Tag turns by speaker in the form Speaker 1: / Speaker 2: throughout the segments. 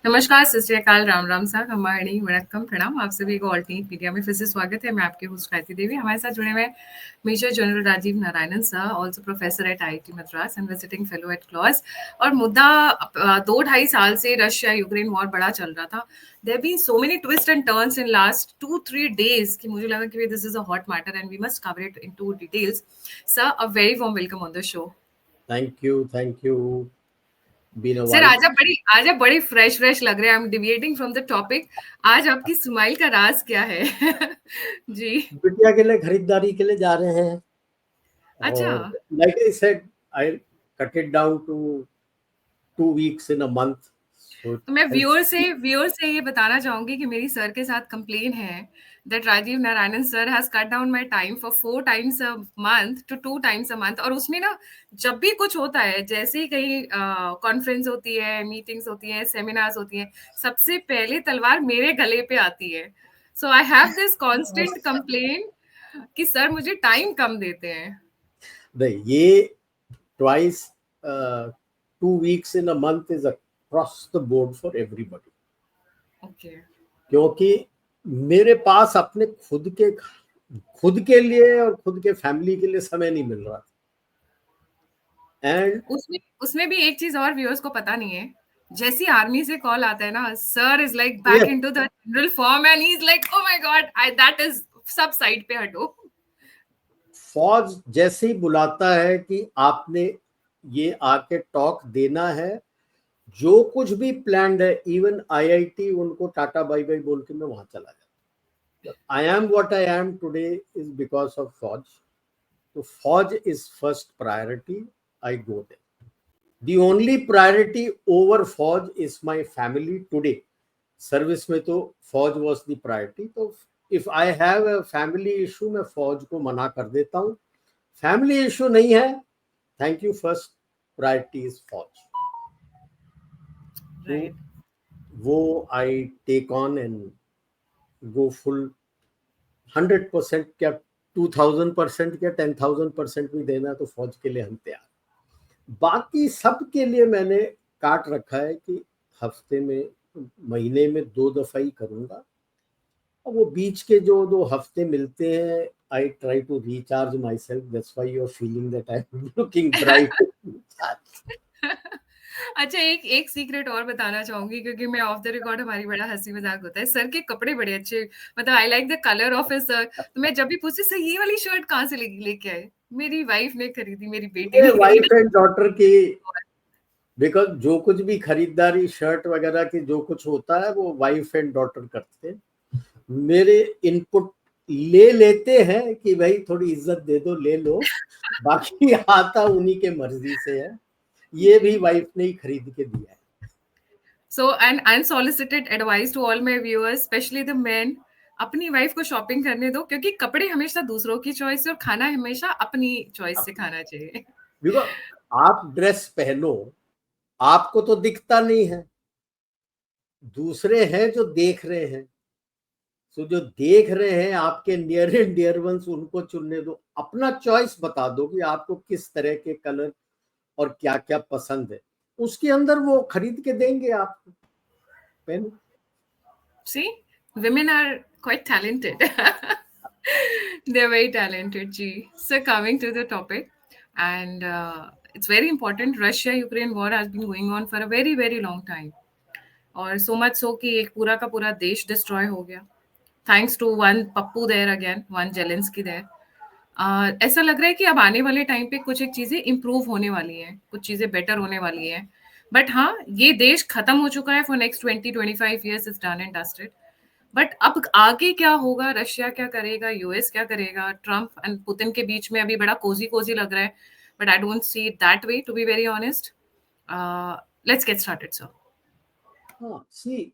Speaker 1: नमस्कार, सत श्री अकाल, राम राम सा, खम्बाणी, वणक्कम, प्रणाम। आप सभी को ऑल्टरनेट मीडिया में फिर से स्वागत है। मैं आपके होस्ट ख्याति देवी। हमारे साथ जुड़े हुए major general Rajiv Narayanan sir, also professor at IIT Madras and visiting fellow at क्लॉस। और मुद्दा 2-2.5 साल से रशिया यूक्रेन वॉर बड़ा चल रहा था। There been so many twist and turns in last 2-3 days कि मुझे लगा कि this is a hot matter and we must cover it into details. Sir, a very warm welcome on the show.
Speaker 2: Thank you. Been a
Speaker 1: sir,
Speaker 2: while.
Speaker 1: आज आप बड़ी fresh लग रहे हैं। I am deviating from the topic. आज आपकी smile का राज क्या है? जी।
Speaker 2: बिटिया के लिए खरीदारी के लिए जा रहे हैं
Speaker 1: अच्छा।
Speaker 2: और like I said, I cut it down to 2 weeks in a month. So it
Speaker 1: तो मैं
Speaker 2: helps.
Speaker 1: व्यूअर से ये बताना चाहूंगी कि मेरी सर के साथ कंप्लेन है that Rajiv Narayanan sir has cut down my time for 4 times a month to 2 times a month। और उसमें ना, जब भी कुछ होता है, जैसे ही कहीं कॉन्फ्रेंस होती है, मीटिंग्स होती है, सेमिनार्स होती है, सबसे पहले तलवार मेरे गले पे आती है। So I have this constant complain कि सर मुझे टाइम कम देते हैं।
Speaker 2: ये twice, 2 weeks in a month is across the board for everybody.
Speaker 1: Okay.
Speaker 2: क्योंकि मेरे पास अपने खुद के लिए और खुद के फैमिली के लिए समय नहीं मिल रहा एंड
Speaker 1: उसमें उसमें भी एक चीज और व्यूअर्स को पता नहीं है। जैसी आर्मी से कॉल आता है ना, sir is like back into the general form and he is like oh my God, I that is सब साइड पे हटो।
Speaker 2: फौज जैसे ही बुलाता है कि आपने ये आके टॉक देना है, जो कुछ भी प्लान्ड है, इवन आईआईटी उनको टाटा बाय बाय बोल के मैं वहां चला जाता। I am what I am today is because of फौज। तो फौज is first priority. I go there. The only priority over फौज is my family today. Service में तो फौज वॉज द प्रायोरिटी। तो if I have a family issue, मैं फौज को मना कर देता हूँ। फैमिली इशू नहीं है, thank you, first priority is फौज। तो
Speaker 1: राइट।
Speaker 2: वो I take on and go full 100%। क्या 2000% क्या 10,000% भी देना तो फौज के लिए हम तैयार। बाकी सब के लिए मैंने काट रखा है कि हफ्ते में, महीने में 2 दफा ही करूंगा। और वो बीच के जो 2 हफ्ते मिलते हैं, I try to recharge my self. That's why you are feeling that I am looking bright.
Speaker 1: अच्छा, एक एक सीक्रेट और बताना चाहूंगी, क्योंकि मैं ऑफ द रिकॉर्ड हमारी बड़ा हंसी मजाक होता है। सर के कपड़े बड़े अच्छे, मतलब I like the colour of his sir. तो मैं जब भी पूछती, सर ये वाली शर्ट कहाँ से लेके आए, मेरी वाइफ ने खरीदी, मेरी बेटी
Speaker 2: ये
Speaker 1: ने
Speaker 2: वाइफ
Speaker 1: खरीदी।
Speaker 2: एंड डॉटर की, बिकॉज जो कुछ भी खरीदारी शर्ट वगैरह की जो कुछ होता है वो वाइफ एंड डॉटर करते हैं। मेरे इनपुट ले लेते हैं कि भाई थोड़ी इज्जत दे दो, ले लो। बाकी आता उन्हीं के मर्जी से है। ये भी
Speaker 1: जी।
Speaker 2: वाइफ ने ही खरीद के दिया है।
Speaker 1: So an unsolicited advice to all my viewers, specially the men, अपनी वाइफ को शॉपिंग करने दो, क्योंकि कपड़े हमेशा दूसरों की चॉइस से और खाना हमेशा अपनी चॉइस से खाना चाहिए।
Speaker 2: बिकॉज आप ड्रेस पहनो, आपको तो दिखता नहीं है, दूसरे हैं जो देख रहे हैं। तो जो देख रहे हैं आपके नियर एंड डियर वंस, उनको चुनने दो। अपना चॉइस बता दो कि आपको किस तरह के कलर और क्या क्या पसंद है, उसके अंदर वो खरीद के देंगे आपको। पहनो।
Speaker 1: See, women are quite talented. They're very talented, Ji. So coming to the topic, and it's very important. Russia-Ukraine war has been going on for a very long time, और so much so कि एक पूरा का पूरा देश destroy हो गया, thanks to one Pappu there again, one Zelensky there. ऐसा लग रहा है कि अब आने वाले टाइम पे कुछ एक चीजें इंप्रूव होने वाली हैं, कुछ चीजें बेटर होने वाली हैं। बट हाँ, ये देश खत्म हो चुका है for next 20-25 years, is done and dusted. But अब आगे क्या होगा, रशिया क्या करेगा, यूएस क्या करेगा, ट्रम्प एंड पुतिन के बीच में अभी बड़ा कोजी कोजी लग रहा है। But I don't see it that way, to be very honest. Let's get started sir.
Speaker 2: हाँ, सी,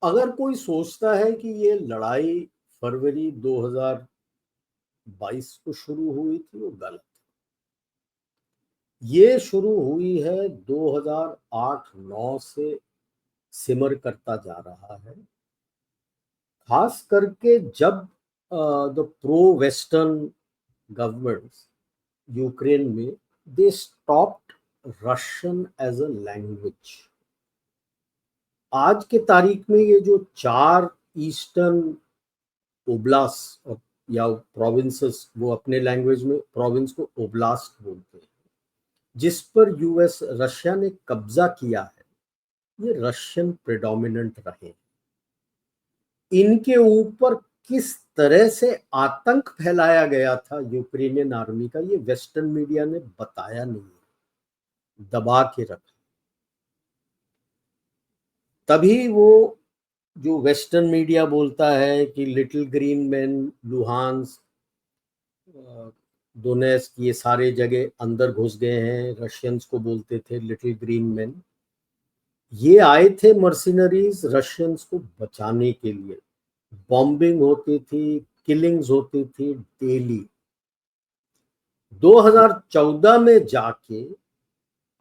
Speaker 2: अगर कोई सोचता है कि ये लड़ाई फरवरी 2022 को शुरू हुई थी, वो गलत। ये शुरू हुई है 2008-9 से, सिमर करता जा रहा है। खास करके जब the pro western governments Ukraine में, they stopped Russian as a language. आज के तारीख में ये जो 4 ईस्टर्न ओब्लास्ट या प्रोविंसेस, वो अपने लैंग्वेज में प्रोविंस को ओब्लास्ट बोलते हैं, जिस पर यूएस रशिया ने कब्जा किया है, ये रशियन प्रेडोमिनेंट रहे। इनके ऊपर किस तरह से आतंक फैलाया गया था यूक्रेनियन आर्मी का, ये वेस्टर्न मीडिया ने बताया नहीं है, दबा के रखा। तभी वो जो वेस्टर्न मीडिया बोलता है कि little green man, Luhansk, Donetsk, ये सारे जगह अंदर घुस गए हैं, रशियंस को बोलते थे लिटिल ग्रीन मैन। ये आए थे मर्सिनरीज रशियंस को बचाने के लिए। बॉम्बिंग होती थी, किलिंग्स होती थी डेली। 2014 में जाके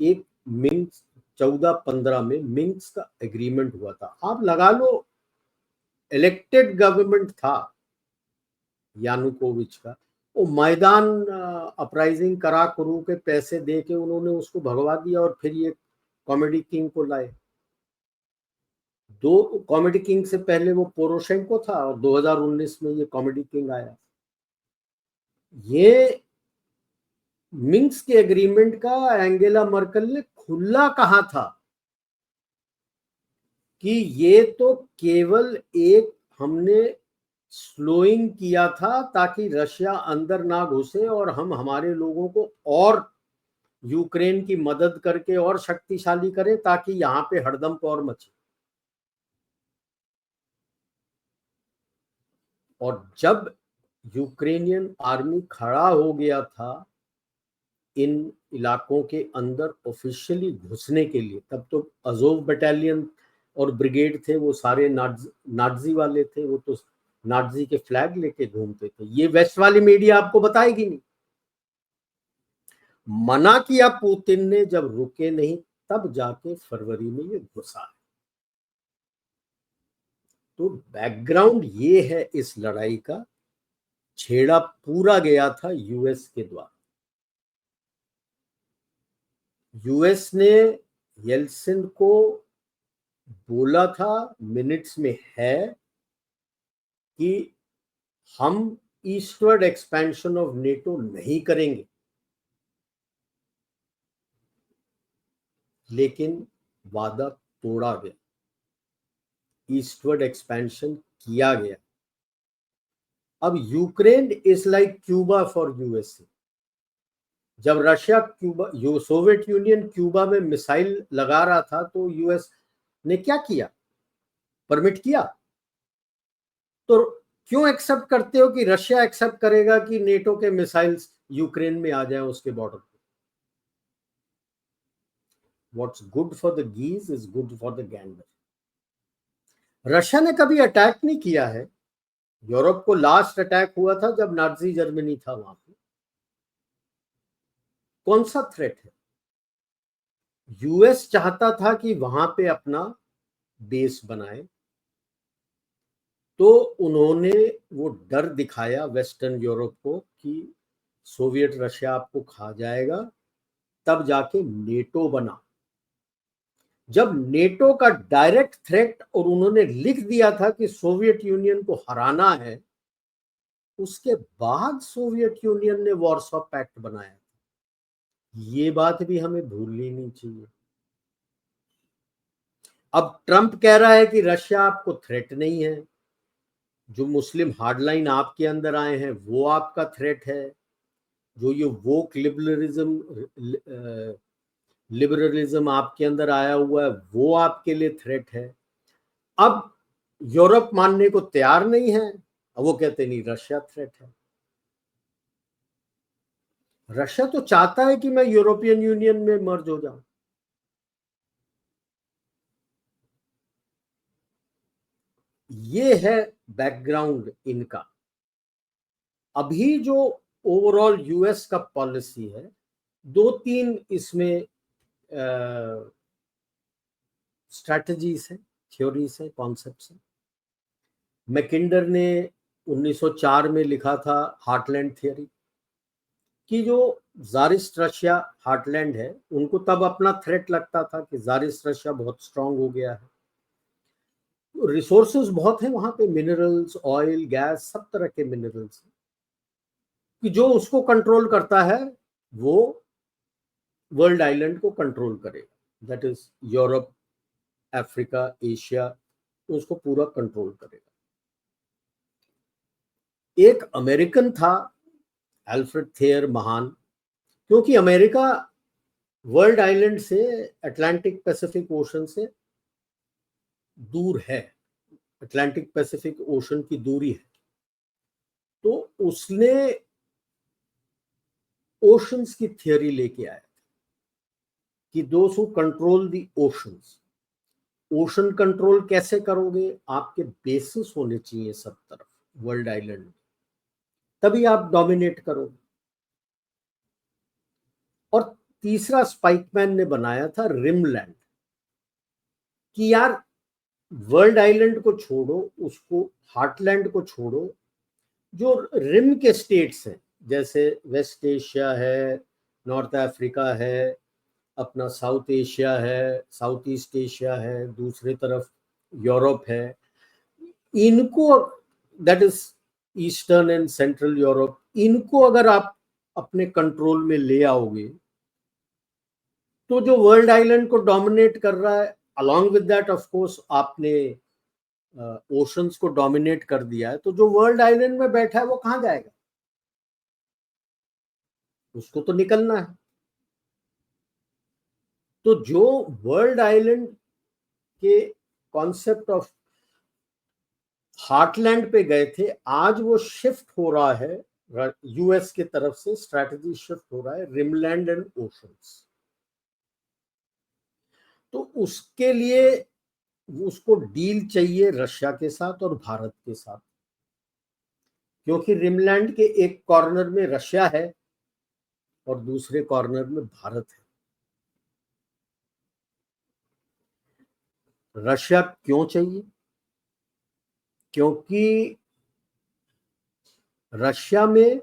Speaker 2: एक मिन्स्क, 14-15 में मिन्स्क का एग्रीमेंट हुआ था। आप लगा लो, इलेक्टेड गवर्नमेंट था यानुकोविच का, वो मैदान अपराइजिंग करा करू के पैसे दे के उन्होंने उसको भगवा दिया और फिर ये कॉमेडी किंग को लाए। दो कॉमेडी किंग से पहले वो पोरोशेंको था और 2019 में ये कॉमेडी किंग आया। ये मिन्स्क के एग्रीमेंट का एंगेला मर्केल ने खुला कहा था कि ये तो केवल एक हमने स्लोइंग किया था ताकि रशिया अंदर ना घुसे और हम हमारे लोगों को और यूक्रेन की मदद करके और शक्तिशाली करें ताकि यहां पे हड़दंप और मचे। और जब यूक्रेनियन आर्मी खड़ा हो गया था इन इलाकों के अंदर ऑफिशियली घुसने के लिए, तब तो अजोव बटालियन और ब्रिगेड थे, वो सारे नाजी वाले थे, वो तो नाजी के फ्लैग लेके घूमते थे। ये वेस्ट वाली मीडिया आपको बताएगी नहीं। मना किया पुतिन ने, जब रुके नहीं तब जाके फरवरी में ये घुसा है। तो बैकग्राउंड ये है इस लड़ाई का, छेड़ा पूरा गया था यूएस के द्वारा। यूएस ने येल्सिन को बोला था, मिनट्स में है, कि हम ईस्टवर्ड एक्सपेंशन ऑफ नेटो नहीं करेंगे, लेकिन वादा तोड़ा गया, ईस्टवर्ड एक्सपेंशन किया गया। अब Ukraine is like Cuba for USA. जब Russia Cuba, Soviet Union Cuba में मिसाइल लगा रहा था तो यूएस ने क्या किया, परमिट किया। तो क्यों एक्सेप्ट करते हो कि रशिया एक्सेप्ट करेगा कि नेटो के मिसाइल्स यूक्रेन में आ जाए उसके बॉर्डर पे? What's good for the geese is good for the gander. Russia ने कभी अटैक नहीं किया है। यूरोप को लास्ट अटैक हुआ था जब नाजी जर्मनी था वहां पे। कौन सा थ्रेट है? यूएस चाहता था कि वहां पे अपना बेस बनाए, तो उन्होंने वो डर दिखाया वेस्टर्न यूरोप को कि सोवियत रशिया आपको खा जाएगा, तब जाके नेटो बना। जब नेटो का डायरेक्ट थ्रेट और उन्होंने लिख दिया था कि सोवियत यूनियन को हराना है, उसके बाद सोवियत यूनियन ने वॉर्सो पैक्ट बनाया। ये बात भी हमें भूलनी नहीं चाहिए। अब ट्रंप कह रहा है कि रशिया आपको थ्रेट नहीं है, जो मुस्लिम हार्डलाइन आपके अंदर आए हैं वो आपका थ्रेट है, जो ये वोक लिबरलिज्म आपके अंदर आया हुआ है वो आपके लिए थ्रेट है। अब यूरोप मानने को तैयार नहीं है, अब वो कहते नहीं रशिया थ्रेट है। रशिया तो चाहता है कि मैं यूरोपियन यूनियन में मर्ज हो जाऊं। ये है बैकग्राउंड इनका। अभी जो ओवरऑल यूएस का पॉलिसी है, 2-3 इसमें स्ट्रैटेजीज है, थ्योरीज है, कॉन्सेप्ट्स है। मैकिंडर ने 1904 में लिखा था हार्टलैंड थियरी, कि जो जारिस्ट रशिया हार्टलैंड है, उनको तब अपना थ्रेट लगता था कि जारिस्ट रशिया बहुत स्ट्रांग हो गया है, रिसोर्सेज बहुत हैं वहां पे, मिनरल्स, ऑयल, गैस, सब तरह के मिनरल्स, कि जो उसको कंट्रोल करता है वो वर्ल्ड आइलैंड को कंट्रोल करेगा, that is Europe, Africa, Asia, उसको पूरा कंट्रोल करेगा। एक अमेरिकन था, अल्फ्रेड थेयर, महान, क्योंकि अमेरिका वर्ल्ड आइलैंड से, अटलांटिक पैसिफिक ओशन से दूर है, अटलांटिक पैसिफिक ओशन की दूरी है, तो उसने ओशंस की थियरी लेके आया कि those who control the oceans. Ocean control कैसे करोगे? आपके बेसिस होने चाहिए सब तरफ वर्ल्ड आइलैंड में, तभी आप डोमिनेट करोगे। और तीसरा स्पाइकमैन ने बनाया था रिमलैंड, कि यार वर्ल्ड आइलैंड को छोड़ो, उसको हार्टलैंड को छोड़ो, जो रिम के स्टेट्स हैं, जैसे वेस्ट एशिया है, नॉर्थ अफ्रीका है, अपना साउथ एशिया है, साउथ ईस्ट एशिया है, दूसरी तरफ यूरोप है, इनको, that is eastern and central Europe, इनको अगर आप अपने कंट्रोल में ले आओगे तो जो वर्ल्ड आइलैंड को डोमिनेट कर रहा है, along with that of course आपने ओशंस को डोमिनेट कर दिया है, तो जो वर्ल्ड आइलैंड में बैठा है वो कहां जाएगा? उसको तो निकलना है। तो जो वर्ल्ड आइलैंड के कॉन्सेप्ट ऑफ हार्टलैंड पे गए थे, आज वो शिफ्ट हो रहा है, यूएस की तरफ से स्ट्रैटेजी शिफ्ट हो रहा है रिमलैंड एंड ओशंस। तो उसके लिए उसको डील चाहिए रशिया के साथ और भारत के साथ, क्योंकि रिमलैंड के एक कॉर्नर में रशिया है और दूसरे कॉर्नर में भारत है। रशिया क्यों चाहिए? क्योंकि रशिया में,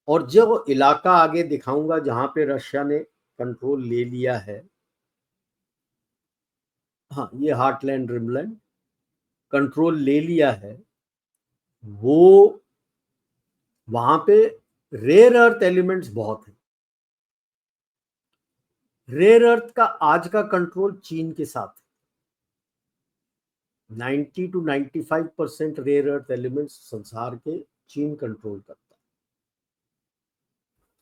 Speaker 2: और जो इलाका आगे दिखाऊंगा जहां पे रशिया ने कंट्रोल ले लिया है, हाँ ये हार्टलैंड रिमलैंड कंट्रोल ले लिया है, वो वहां पे रेयर अर्थ एलिमेंट्स बहुत हैं। रेयर अर्थ का आज का कंट्रोल चीन के साथ है। 90 to 95% रेयर अर्थ एलिमेंट्स संसार के चीन कंट्रोल करता है।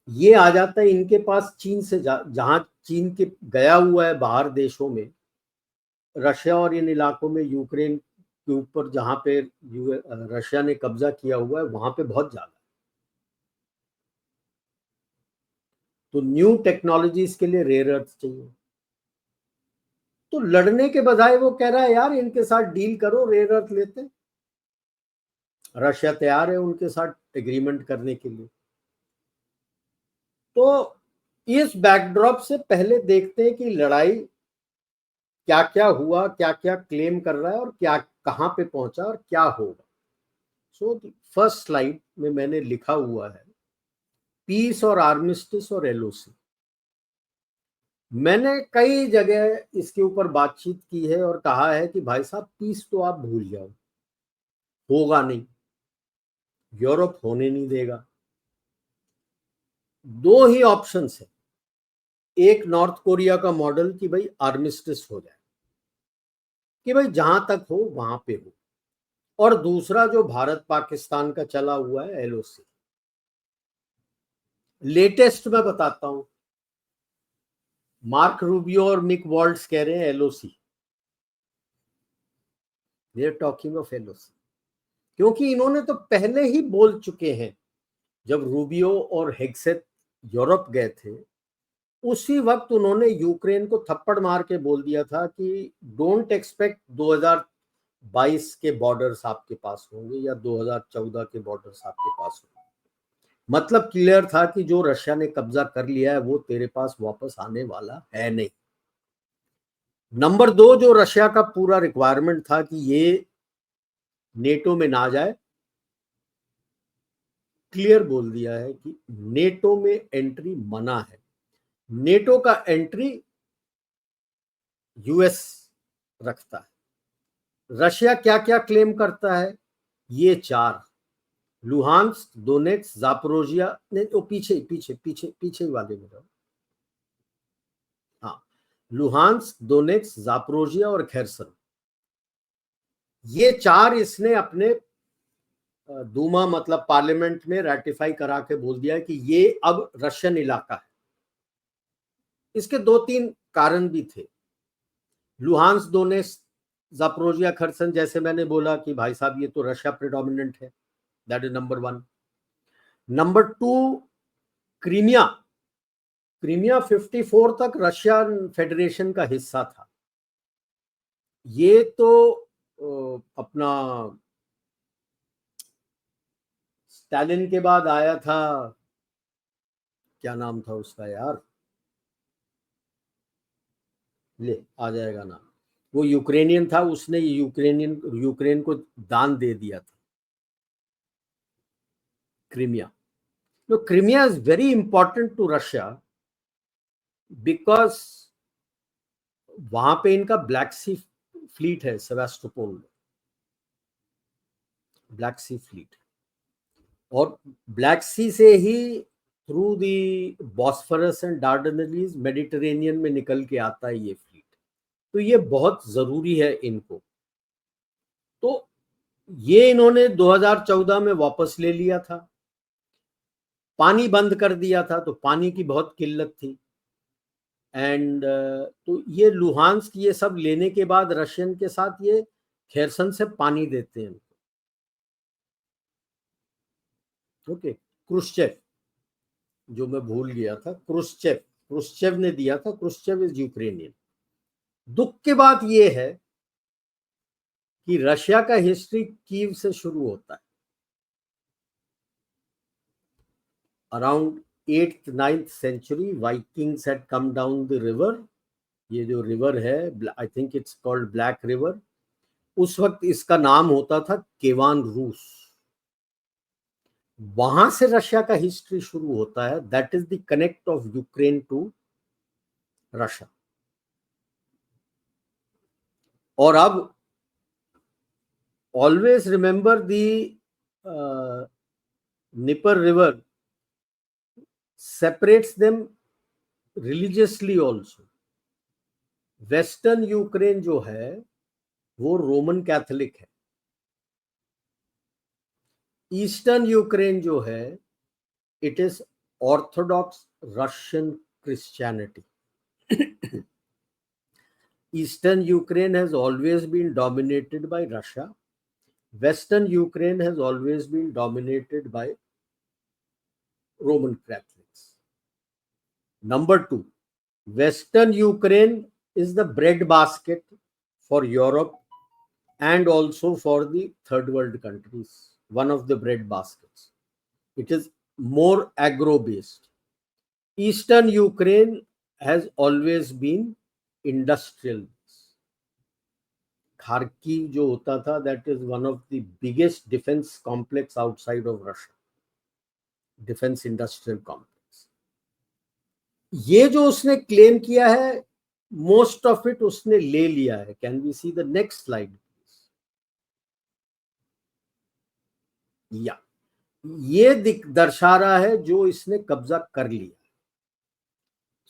Speaker 2: ये आ जाता है इनके पास चीन से, जहां चीन के गया हुआ है बाहर देशों में, रशिया और इन इलाकों में, यूक्रेन के ऊपर जहां पे रशिया ने कब्जा किया हुआ है, वहां पे बहुत ज्यादा। तो न्यू टेक्नोलॉजीज के लिए रेयर अर्थ चाहिए। तो लड़ने के बजाय वो कह रहा है यार इनके साथ डील करो, रेयर अर्थ लेते। रशिया तैयार है उनके साथ एग्रीमेंट करने के लिए। तो इस बैकड्रॉप से पहले देखते हैं कि लड़ाई क्या क्या हुआ, क्या क्या क्लेम कर रहा है, और क्या कहां पे पहुंचा और क्या होगा। सो फर्स्ट स्लाइड में मैंने लिखा हुआ है पीस और आर्मिस्टिस और एलओसी। मैंने कई जगह इसके ऊपर बातचीत की है और कहा है कि भाई साहब पीस तो आप भूल जाओ, होगा नहीं, यूरोप होने नहीं देगा। दो ही ऑप्शंस है, एक नॉर्थ कोरिया का मॉडल कि भाई आर्मिस्टिस हो जाए, कि भाई जहां तक हो वहां पे हो, और दूसरा जो भारत पाकिस्तान का चला हुआ है एलओसी। लेटेस्ट मैं बताता हूं, मार्क रूबियो और मिक वॉल्ट्स कह रहे हैं LOC, they are talking of LOC, क्योंकि इन्होंने तो पहले ही बोल चुके हैं। जब रूबियो और हेग्सेथ यूरोप गए थे, उसी वक्त उन्होंने यूक्रेन को थप्पड़ मार के बोल दिया था कि डोंट एक्सपेक्ट 2022 के बॉर्डर्स आपके पास होंगे या 2014 के बॉर्डर्स आपके पास होंगे। मतलब क्लियर था कि जो रशिया ने कब्जा कर लिया है वो तेरे पास वापस आने वाला है नहीं। नंबर दो, जो रशिया का पूरा रिक्वायरमेंट था कि ये नेटो में ना जाए, क्लियर बोल दिया है कि नेटो में एंट्री मना है। नेटो का एंट्री यूएस रखता है, रशिया क्या क्या क्लेम करता है? ये चार, लुहांस्क, दोनेट्स, जापोरोजिया, नहीं वो पीछे पीछे पीछे पीछे वाले में रहो, हाँ, लुहांस्क, दोनेट्स, जापोरोजिया और खेरसन, ये चार इसने अपने दूमा मतलब पार्लियामेंट में रैटिफाई करा के बोल दिया कि ये अब रशियन इलाका है। इसके दो तीन कारण भी थे। लुहांस, दोनेट्स, जापोरोजिया, खरसन, जैसे मैंने बोला कि भाई साहब ये तो रशिया प्रेडोमिनेंट है, that is number one. Number to, Crimea, Crimea 54 तक रशिया फेडरेशन का हिस्सा था। ये तो अपना स्टालिन के बाद आया था, क्या नाम था उसका यार, ले आ जाएगा नाम, वो यूक्रेनियन था, उसने यूक्रेन को दान दे दिया था क्रीमिया। तो Crimea is very important to Russia because वहां पे इनका ब्लैक सी फ्लीट है, सेवास्टोपोल में ब्लैक सी फ्लीट, और ब्लैक सी से ही through the Bosphorus and Dardanelles Mediterranean में निकल के आता है ये फ्लीट। तो ये बहुत जरूरी है इनको। तो ये इन्होंने 2014 में वापस ले लिया था, पानी बंद कर दिया था, तो पानी की बहुत किल्लत थी। एंड तो ये लुहांस्क ये सब लेने के बाद रशियन के साथ ये खेरसन से पानी देते हैं। ओके, क्रुश्चेव, जो मैं भूल गया था, क्रुश्चेव, क्रुश्चेव ने दिया था, क्रुश्चेव इज यूक्रेनियन। दुख की बात ये है कि रशिया का हिस्ट्री कीव से शुरू होता है। Around 8th 9th century Vikings had come down the river, ये जो रिवर है I think it's called Black River, उस वक्त इसका नाम होता था केवान रूस। वहां से रशिया का हिस्ट्री शुरू होता है, that is the connect of Ukraine to Russia. और अब always remember the Dnieper river separates them religiously also. Western Ukraine जो है वो रोमन कैथोलिक है, ईस्टर्न यूक्रेन जो है it is Orthodox Russian Christianity. Eastern Ukraine has always been dominated by Russia, western Ukraine has always been dominated by Roman Catholics. Number two, Western Ukraine is the bread basket for Europe and also for the third world countries, one of the bread baskets. It is more agro based. Eastern Ukraine has always been industrial. Kharkiv जो होता था, that is one of the biggest defense complex outside of Russia, defense industrial complex. ये जो उसने claim किया है most of it उसने ले लिया है। Can we see the next slide? या ये दर्शा रहा है जो इसने कब्जा कर लिया।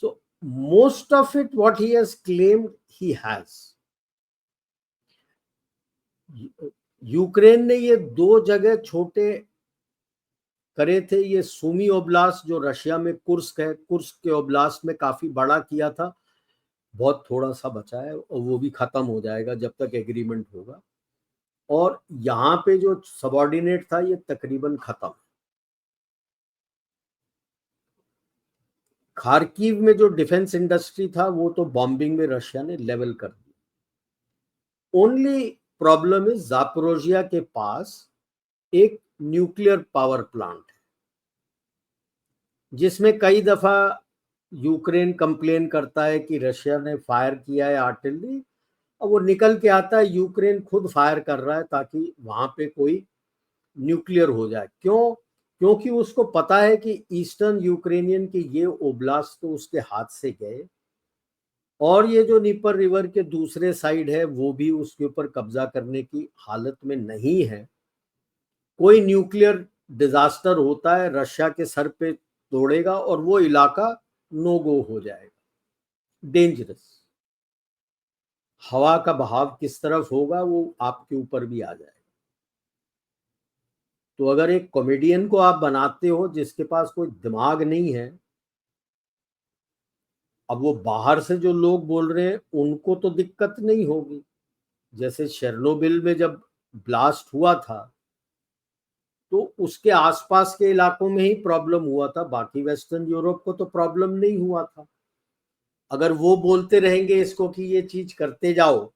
Speaker 2: So most of it what he has claimed he has. Ukraine ने ये दो जगह छोटे करे थे, ये सुमी ओब्लास्ट जो रशिया में कुर्स्क है, कुर्स्क के ओब्लास्ट में काफी बड़ा किया था, बहुत थोड़ा सा बचा है और वो भी खत्म हो जाएगा जब तक एग्रीमेंट होगा। और यहाँ पे जो सबऑर्डिनेट था ये तकरीबन खत्म। खार्किव में जो डिफेंस इंडस्ट्री था वो तो बॉम्बिंग में रशिया ने लेवल कर दिया। ओनली प्रॉब्लम इज जापोरोजिया के पास एक न्यूक्लियर पावर प्लांट है जिसमें कई दफा यूक्रेन कंप्लेन करता है कि रशिया ने फायर किया है आर्टिलरी, और वो निकल के आता है यूक्रेन खुद फायर कर रहा है ताकि वहां पे कोई न्यूक्लियर हो जाए। क्यों? क्योंकि उसको पता है कि ईस्टर्न यूक्रेनियन के ये ओब्लास्ट तो उसके हाथ से गए, और ये जो नीपर रिवर के दूसरे साइड है वो भी उसके ऊपर कब्जा करने की हालत में नहीं है। कोई न्यूक्लियर डिजास्टर होता है, रशिया के सर पे तोड़ेगा और वो इलाका नो गो हो जाएगा, डेंजरस। हवा का बहाव किस तरफ होगा वो आपके ऊपर भी आ जाएगा। तो अगर एक कॉमेडियन को आप बनाते हो जिसके पास कोई दिमाग नहीं है, अब वो बाहर से जो लोग बोल रहे हैं उनको तो दिक्कत नहीं होगी। जैसे शेरनोबिल में जब ब्लास्ट हुआ था तो उसके आसपास के इलाकों में ही प्रॉब्लम हुआ था, बाकी वेस्टर्न यूरोप को तो प्रॉब्लम नहीं हुआ था। अगर वो बोलते रहेंगे इसको कि ये चीज करते जाओ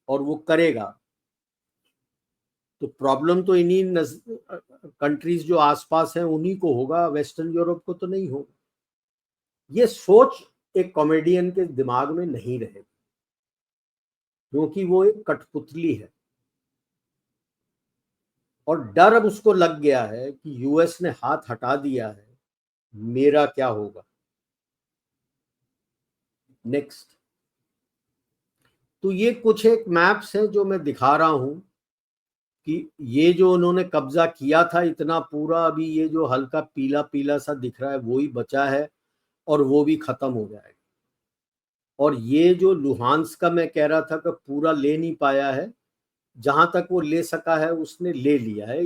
Speaker 2: और वो करेगा, तो प्रॉब्लम तो इन्हीं कंट्रीज जो आसपास हैं उन्हीं को होगा, वेस्टर्न यूरोप को तो नहीं होगा। ये सोच एक कॉमेडियन के दिमाग में नहीं रहेगी, क्योंकि वो एक कठपुतली है। और डर अब उसको लग गया है कि यूएस ने हाथ हटा दिया है, मेरा क्या होगा नेक्स्ट। तो ये कुछ एक मैप्स हैं जो मैं दिखा रहा हूं कि ये जो उन्होंने कब्जा किया था इतना पूरा, अभी ये जो हल्का पीला पीला सा दिख रहा है वो ही बचा है और वो भी खत्म हो जाएगा। और ये जो लुहांस का मैं कह रहा था कि पूरा ले नहीं पाया है, जहां तक वो ले सका है उसने ले लिया है।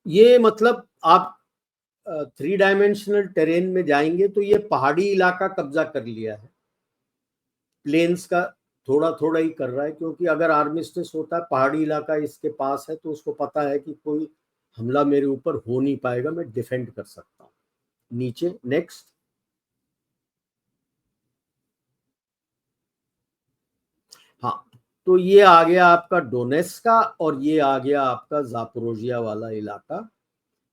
Speaker 2: ये मतलब आप 3 डायमेंशनल टेरेन में जाएंगे तो ये पहाड़ी इलाका कब्जा कर लिया है, प्लेन्स का थोड़ा थोड़ा ही कर रहा है, क्योंकि अगर आर्मिस्टिस होता है पहाड़ी इलाका इसके पास है तो उसको पता है कि कोई हमला मेरे ऊपर हो नहीं पाएगा, मैं डिफेंड कर सकता हूँ। नीचे नेक्स्ट। हाँ, तो ये आ गया आपका डोनेस का और ये आ गया आपका जापोरोजिया वाला इलाका,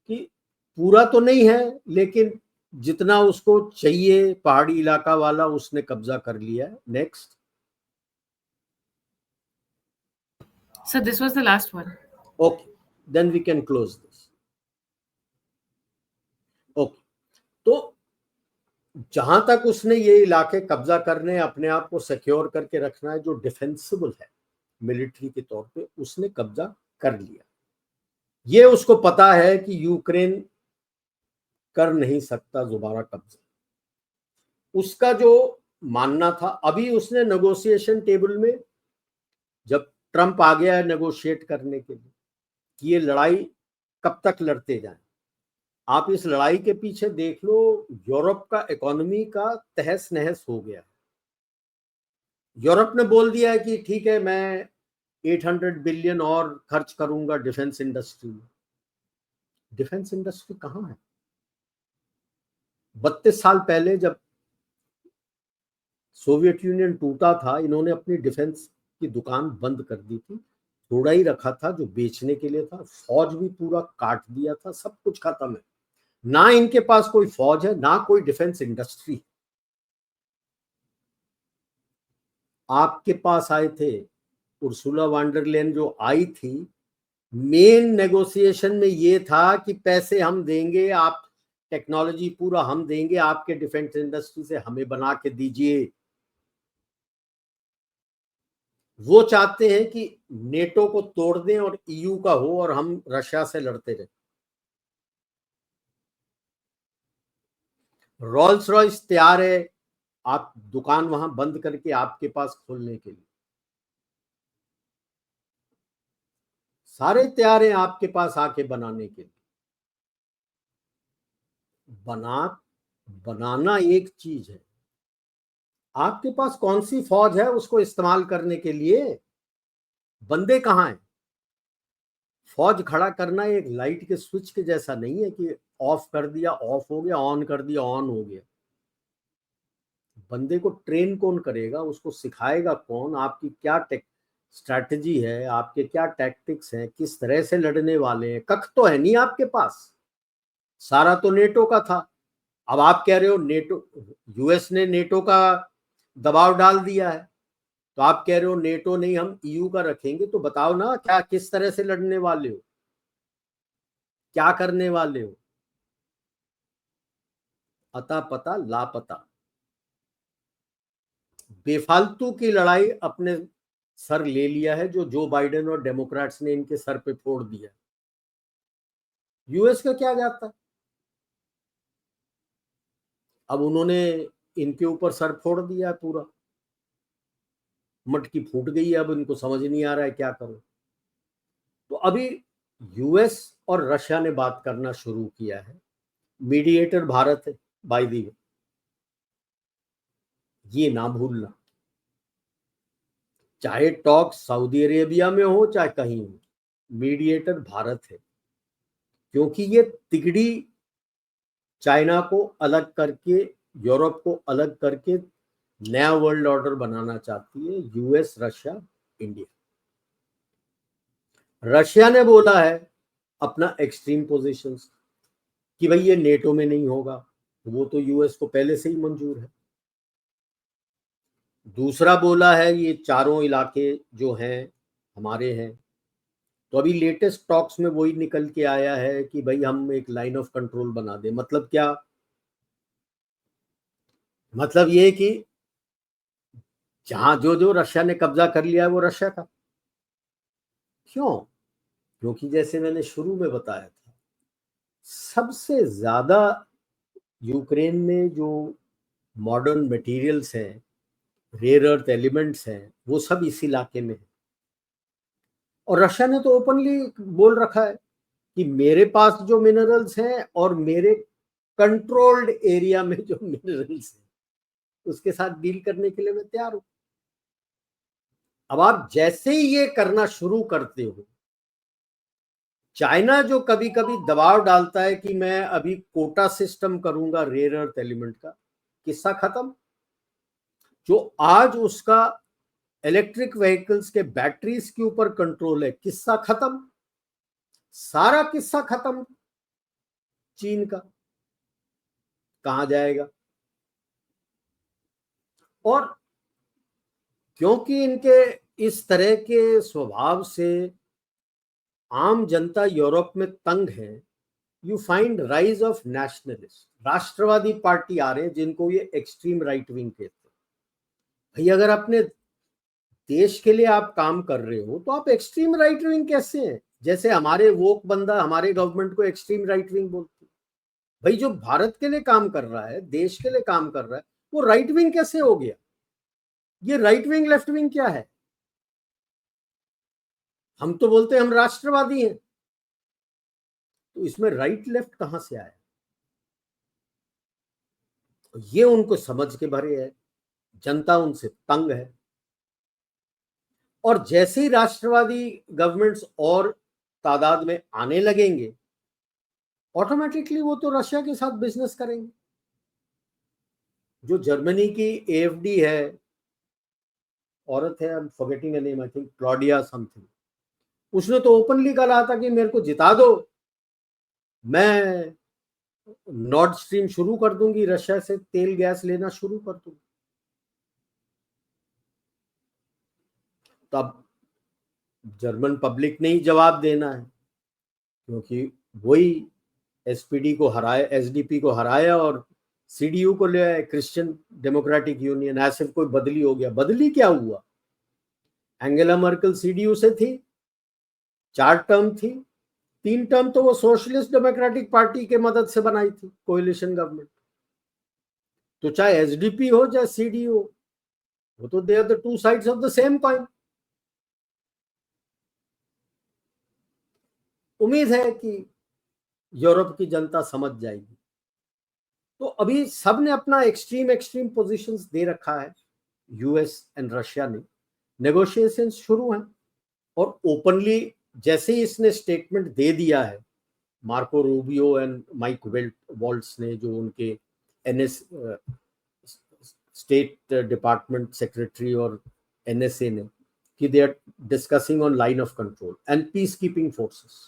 Speaker 2: कि पूरा तो नहीं है लेकिन जितना उसको चाहिए पहाड़ी इलाका वाला उसने कब्जा कर लिया है। Next.
Speaker 1: So this was the last one.
Speaker 2: Okay, then we can close this. Okay, तो जहां तक उसने ये इलाके कब्जा करने, अपने आप को सिक्योर करके रखना है जो डिफेंसिबल है मिलिट्री के तौर पे, उसने कब्जा कर लिया। ये उसको पता है कि यूक्रेन कर नहीं सकता दोबारा कब्जा। उसका जो मानना था, अभी उसने नेगोशिएशन टेबल में, जब ट्रंप आ गया है नेगोशिएट करने के लिए कि ये लड़ाई कब तक लड़ते जाएं, आप इस लड़ाई के पीछे देख लो, यूरोप का इकोनॉमी का तहस नहस हो गया। यूरोप ने बोल दिया है कि ठीक है मैं 800 बिलियन और खर्च करूंगा डिफेंस इंडस्ट्री में। डिफेंस इंडस्ट्री कहां है? 32 साल पहले जब सोवियत यूनियन टूटा था, इन्होंने अपनी डिफेंस की दुकान बंद कर दी थी, थोड़ा ही रखा था जो बेचने के लिए था, फौज भी पूरा काट दिया था, सब कुछ खत्म है। ना इनके पास कोई फौज है ना कोई डिफेंस इंडस्ट्री। आपके पास आए थे उर्सुला वांडरलेन जो आई थी, मेन नेगोशिएशन में ये था कि पैसे हम देंगे, आप टेक्नोलॉजी पूरा हम देंगे, आपके डिफेंस इंडस्ट्री से हमें बना के दीजिए। वो चाहते हैं कि नेटो को तोड़ दें और ईयू का हो और हम रशिया से लड़ते रहे। रोल्स रॉयस तैयार है आप दुकान वहां बंद करके आपके पास खोलने के लिए, सारे तैयार हैं आपके पास आके बनाने के लिए। बना बनाना एक चीज है, आपके पास कौन सी फौज है उसको इस्तेमाल करने के लिए? बंदे कहाँ हैं? फौज खड़ा करना एक लाइट के स्विच के जैसा नहीं है कि ऑफ कर दिया ऑफ हो गया, ऑन कर दिया ऑन हो गया। बंदे को ट्रेन कौन करेगा, उसको सिखाएगा कौन, आपकी क्या टेक स्ट्रैटेजी है, आपके क्या टैक्टिक्स हैं, किस तरह से लड़ने वाले हैं, कख तो है नहीं आपके पास। सारा तो नेटो का था। अब आप कह रहे हो नेटो, यूएस ने नेटो का दबाव डाल दिया है, तो आप कह रहे हो नेटो नहीं हम ईयू का रखेंगे, तो बताओ ना क्या किस तरह से लड़ने वाले हो, क्या करने वाले हो? अता पता लापता। बेफालतू की लड़ाई अपने सर ले लिया है, जो जो बाइडेन और डेमोक्रेट्स ने इनके सर पे फोड़ दिया। यूएस का क्या जाता है? अब उन्होंने इनके ऊपर सर फोड़ दिया है पूरा, मटकी फूट गई है, अब इनको समझ नहीं आ रहा है क्या करो। तो अभी यूएस और रशिया ने बात करना शुरू किया है। मीडिएटर भारत है बाय द वे, ये ना भूलना। चाहे टॉक सऊदी अरेबिया में हो चाहे कहीं हो, मीडिएटर भारत है। क्योंकि ये तिगड़ी चाइना को अलग करके, यूरोप को अलग करके नया वर्ल्ड ऑर्डर बनाना चाहती है, यूएस, रशिया, इंडिया। रशिया ने बोला है अपना एक्सट्रीम पोजीशंस कि भाई ये नेटो में नहीं होगा, वो तो यूएस को पहले से ही मंजूर है। दूसरा बोला है ये चारों इलाके जो हैं हमारे हैं। तो अभी लेटेस्ट टॉक्स में वही निकल के आया है कि भाई हम एक लाइन ऑफ कंट्रोल बना दें। मतलब क्या? मतलब ये कि जहां जो जो रशिया ने कब्जा कर लिया है वो रशिया का। क्यों? क्योंकि जैसे मैंने शुरू में बताया था, सबसे ज्यादा यूक्रेन में जो मॉडर्न मटेरियल्स हैं, रेयर अर्थ एलिमेंट्स हैं, वो सब इस इलाके में है। और रशिया ने तो ओपनली बोल रखा है कि मेरे पास जो मिनरल्स हैं और मेरे कंट्रोल्ड एरिया में जो मिनरल्स हैं उसके साथ डील करने के लिए मैं तैयार हूं। अब आप जैसे ही ये करना शुरू करते हो, चाइना जो कभी कभी दबाव डालता है कि मैं अभी कोटा सिस्टम करूंगा रेयर अर्थ एलिमेंट का, किस्सा खत्म। जो आज उसका इलेक्ट्रिक व्हीकल्स के बैटरीज के ऊपर कंट्रोल है, किस्सा खत्म। सारा किस्सा खत्म। चीन का कहां जाएगा? और क्योंकि इनके इस तरह के स्वभाव से आम जनता यूरोप में तंग है, you find rise of nationalist, राष्ट्रवादी पार्टी आ रहे हैं जिनको ये एक्सट्रीम राइट विंग कहते हैं। भाई अगर अपने देश के लिए आप काम कर रहे हो तो आप एक्सट्रीम राइट विंग कैसे हैं? जैसे हमारे वोक बंदा हमारे गवर्नमेंट को एक्सट्रीम राइट विंग बोलते हैं। भाई जो भारत के लिए काम कर रहा है, देश के लिए काम कर रहा है, वो राइट विंग कैसे हो गया? ये राइट विंग लेफ्ट विंग क्या है? हम तो बोलते हैं हम राष्ट्रवादी हैं, तो इसमें राइट लेफ्ट कहां से आया? ये उनको समझ के भरे है, जनता उनसे तंग है। और जैसे ही राष्ट्रवादी गवर्नमेंट्स और तादाद में आने लगेंगे, ऑटोमेटिकली वो तो रशिया के साथ बिजनेस करेंगे। जो जर्मनी की एएफडी है, औरत है, I am forgetting name, I think Claudia something, उसने तो ओपनली कहा था कि मेरे को जिता दो, मैं नॉर्ड स्ट्रीम शुरू कर दूंगी, रशिया से तेल गैस लेना शुरू कर दूंगी। तब जर्मन पब्लिक ने ही जवाब देना है, क्योंकि वही एसपीडी को हराया, एसडीपी को हराया और सीडीयू को ले आए, क्रिश्चियन डेमोक्रेटिक यूनियन। ऐसे कोई बदली हो गया? बदली क्या हुआ? एंगेला मर्केल सीडीयू से थी, 4 टर्म थी, 3 टर्म तो वो सोशलिस्ट डेमोक्रेटिक पार्टी के मदद से बनाई थी कोएलिशन गवर्नमेंट। तो चाहे एसडीपी हो चाहे सीडीयू हो, वो तो they are the two sides of the same coin. उम्मीद है कि यूरोप की जनता समझ जाएगी। तो अभी सब ने अपना एक्सट्रीम एक्सट्रीम पोजीशंस दे रखा है, यूएस एंड रशिया ने। नेगोशिएशन शुरू हैं और ओपनली जैसे ही इसने स्टेटमेंट दे दिया है, Marco Rubio and Mike Waltz ने, जो उनके एनएस स्टेट डिपार्टमेंट सेक्रेटरी और एनएसए ने, कि they are discussing on line of control and peace keeping forces.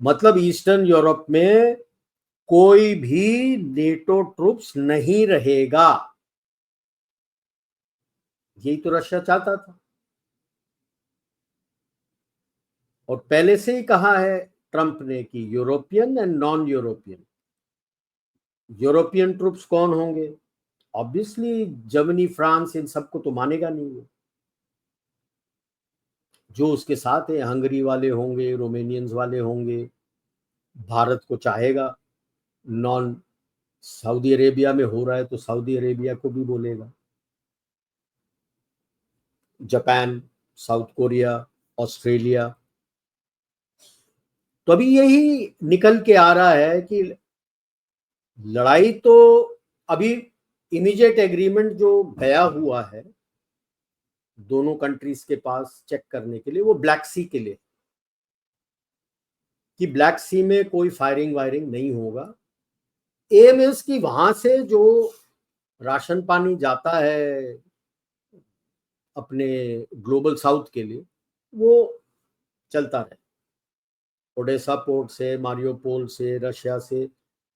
Speaker 2: मतलब ईस्टर्न यूरोप में कोई भी नेटो ट्रूप्स नहीं रहेगा। यही तो रशिया चाहता था और पहले से ही कहा है ट्रंप ने कि European and non European. European troops कौन होंगे? ऑब्वियसली जर्मनी, फ्रांस, इन सबको तो मानेगा नहीं वो। जो उसके साथ है, हंगरी वाले होंगे, रोमेनियंस वाले होंगे, भारत को चाहेगा। नॉन सऊदी अरेबिया में हो रहा है तो सऊदी अरेबिया को भी बोलेगा। Japan, south Korea, Australia. तो अभी यही निकल के आ रहा है कि लड़ाई तो अभी इमीडिएट एग्रीमेंट जो गया हुआ है दोनों कंट्रीज के पास चेक करने के लिए, वो ब्लैक सी के लिए, कि ब्लैक सी में कोई फायरिंग वायरिंग नहीं होगा। एम इज कि वहां से जो राशन पानी जाता है अपने ग्लोबल साउथ के लिए वो चलता रहे। ओडेसा पोर्ट से, मारियोपोल से, रशिया से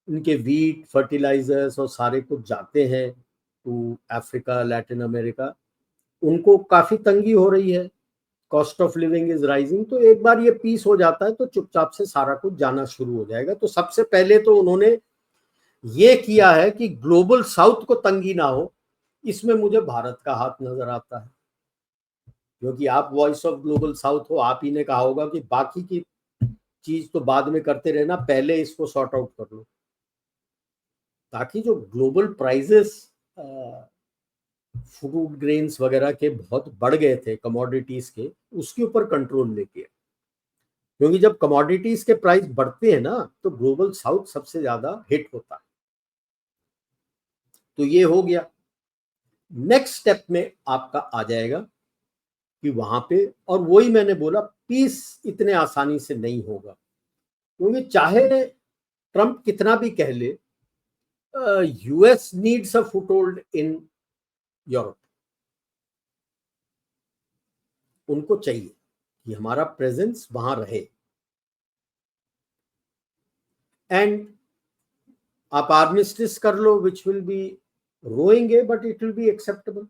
Speaker 2: इनके वीट, फर्टिलाइजर्स और सारे कुछ जाते हैं टू अफ्रीका, लैटिन अमेरिका। उनको काफी तंगी हो रही है, cost of living is rising. तो एक बार ये पीस हो जाता है तो चुपचाप से सारा कुछ जाना शुरू हो जाएगा। तो सबसे पहले तो उन्होंने ये किया है कि ग्लोबल साउथ को तंगी ना हो। इसमें मुझे भारत का हाथ नजर आता है, क्योंकि आप वॉइस ऑफ ग्लोबल साउथ हो। आप ही ने कहा होगा कि बाकी की चीज तो बाद में करते रहना, पहले इसको सॉर्ट आउट कर लो, ताकि जो ग्लोबल प्राइजेस फ्रूट ग्रेन्स वगैरह के बहुत बढ़ गए थे, कमोडिटीज के, उसके ऊपर कंट्रोल लेके। क्योंकि जब कमोडिटीज के प्राइस बढ़ते हैं ना तो ग्लोबल साउथ सबसे ज्यादा हिट होता है। तो ये हो गया। नेक्स्ट स्टेप में आपका आ जाएगा कि वहां पे, और वही मैंने बोला, पीस इतने आसानी से नहीं होगा। क्योंकि चाहे ट्रंप कितना भी कह ले, US needs a foothold in Europe. उनको चाहिए कि हमारा प्रेजेंस वहां रहे। एंड आप आर्मिस्टिस कर लो, विच विल बी रोएंगे but it will be acceptable,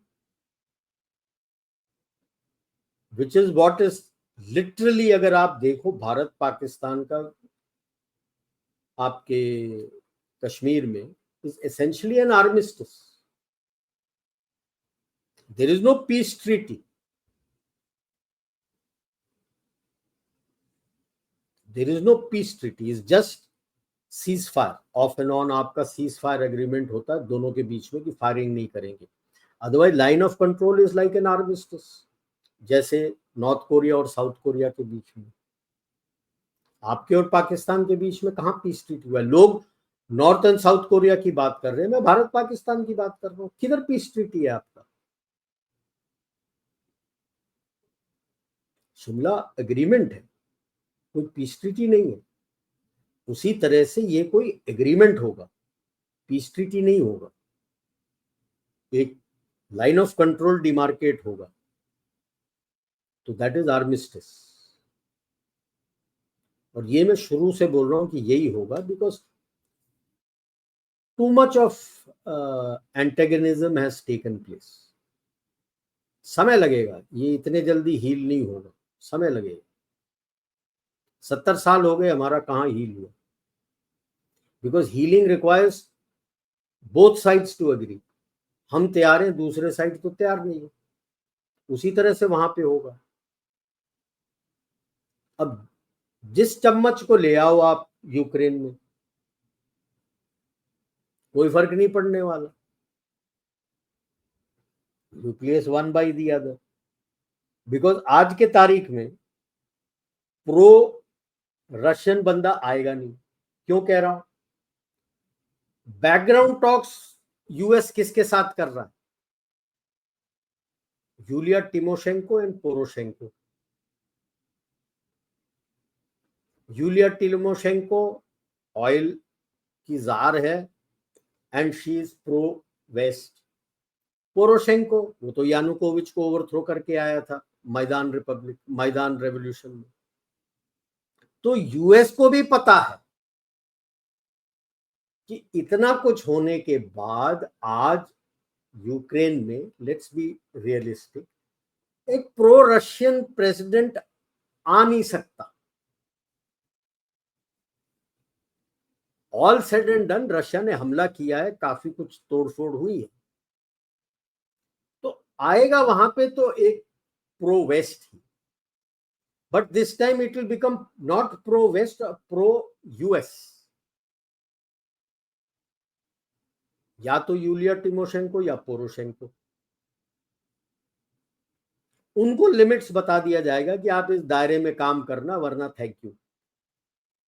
Speaker 2: which is what is literally. अगर आप देखो भारत पाकिस्तान का आपके कश्मीर में is essentially an armistice. There is no peace treaty, there is no peace treaty, is just cease fire off and on. आपका cease fire agreement होता है दोनों के बीच में कि फायरिंग नहीं करेंगे। Otherwise line of control is like an armistice, जैसे नॉर्थ कोरिया और साउथ कोरिया के बीच में। आपके और पाकिस्तान के बीच में कहां पीस ट्रीटी हुआ है? लोग नॉर्थ एंड साउथ कोरिया की बात कर रहे हैं, मैं भारत पाकिस्तान की बात कर रहा हूं। किधर पीस ट्रीटी है आपका? शिमला एग्रीमेंट है, कोई पीस ट्रीटी नहीं है। उसी तरह से ये कोई एग्रीमेंट होगा, पीस ट्रीटी नहीं होगा। एक लाइन ऑफ कंट्रोल डिमार्केट होगा, तो दैट इज आर्मिस्टिस। और ये मैं शुरू से बोल रहा हूं कि यही होगा, because too much of antagonism has taken place. समय लगेगा, ये इतने जल्दी हील नहीं होगा, समय लगेगा। 70 साल हो गए, हमारा कहाँ हील हुआ? Because healing requires both sides to agree. हम तैयार हैं, दूसरे साइड तो तैयार नहीं है। उसी तरह से वहां पे होगा। अब जिस चम्मच को ले आओ आप यूक्रेन में, कोई फर्क नहीं पड़ने वाला। Replace one by the other. Because आज के तारीख में प्रो रशियन बंदा आएगा नहीं। क्यों कह रहा हूं? बैकग्राउंड टॉक्स यूएस किसके साथ कर रहा है? Yulia Tymoshenko and Poroshenko. Yulia Tymoshenko oil की जार है and she is pro West. Poroshenko वो तो यानुकोविच को ओवरथ्रो करके आया था मैदान रेवोल्यूशन में। तो यूएस को भी पता है कि इतना कुछ होने के बाद आज यूक्रेन में, लेट्स बी रियलिस्टिक, एक प्रो रशियन प्रेसिडेंट आ नहीं सकता। All said and done, Russia ने हमला किया है, काफी कुछ तोड़फोड़ हुई है, आएगा वहां पे तो एक प्रो वेस्ट ही, but this time it will become not pro West, pro US. या तो यूलिया टिमोशेंको या पोरोशेंको, उनको लिमिट्स बता दिया जाएगा कि आप इस दायरे में काम करना, वरना थैंक यू।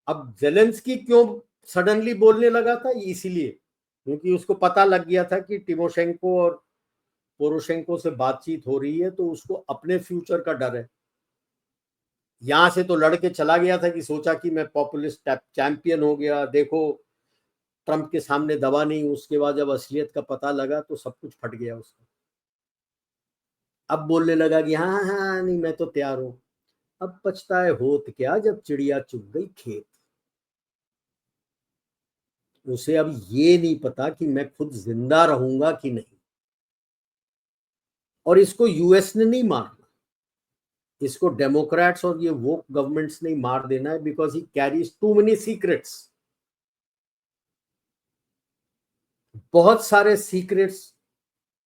Speaker 2: अब जेलेंस्की क्यों सडनली बोलने लगा था, इसीलिए क्योंकि उसको पता लग गया था कि टिमोशेंको और पोरोशेंको से बातचीत हो रही है, तो उसको अपने फ्यूचर का डर है। यहां से तो लड़के चला गया था कि सोचा कि मैं पॉपुलिस्ट चैंपियन हो गया, देखो ट्रंप के सामने दबा नहीं। उसके बाद जब असलियत का पता लगा तो सब कुछ फट गया उसका। अब बोलने लगा कि हाँ हाँ हाँ, नहीं मैं तो तैयार हूं। अब पछताए होत क्या जब चिड़िया चुग गई खेत। उसे अब ये नहीं पता कि मैं खुद जिंदा रहूंगा कि नहीं। और इसको यूएस ने नहीं मारना, इसको डेमोक्रेट्स और ये वो गवर्नमेंट्स ने मार देना है, because he carries to many secrets. बहुत सारे सीक्रेट्स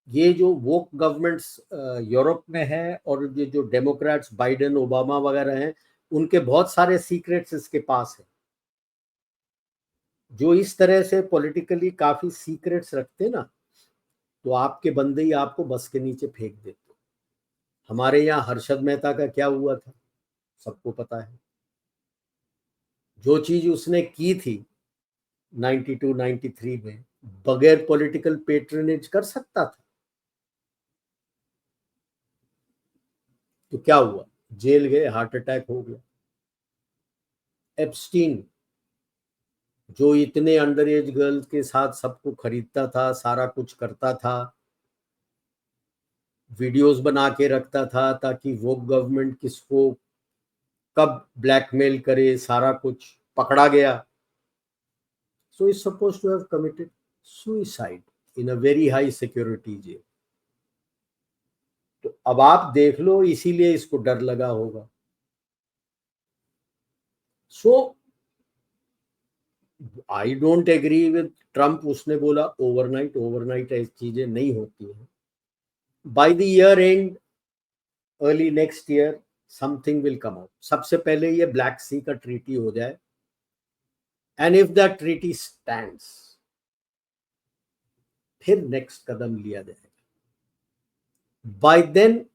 Speaker 2: ये जो वो गवर्नमेंट्स यूरोप में है, और ये जो डेमोक्रेट्स बाइडेन ओबामा वगैरह हैं, उनके बहुत सारे सीक्रेट्स इसके पास है। जो इस तरह से पॉलिटिकली काफी सीक्रेट्स रखते ना, तो आपके बंदे ही आपको बस के नीचे फेंक देते। हमारे यहाँ हर्षद मेहता का क्या हुआ था, सबको पता है। जो चीज उसने की थी 92 93 में, बगैर पॉलिटिकल पेट्रनेज कर सकता था। तो क्या हुआ, जेल गए, हार्ट अटैक हो गया। एप्स्टीन, जो इतने अंडर एज गर्ल्स के साथ सबको खरीदता था, सारा कुछ करता था, वीडियोस बना के रखता था ताकि वो गवर्नमेंट किसको कब ब्लैकमेल करे, सारा कुछ पकड़ा गया। So is suppose to have committed suicide in a very high security jail. तो अब आप देख लो, इसीलिए इसको डर लगा होगा। So I don't agree with Trump. उसने बोला ओवरनाइट, ओवरनाइट ऐसी चीजें नहीं होती हैं। By the year end, early next year, something will come out. सबसे पहले ये ब्लैक सी का ट्रीटी हो जाए, and if that treaty stands, फिर नेक्स्ट कदम लिया जाएगा। By then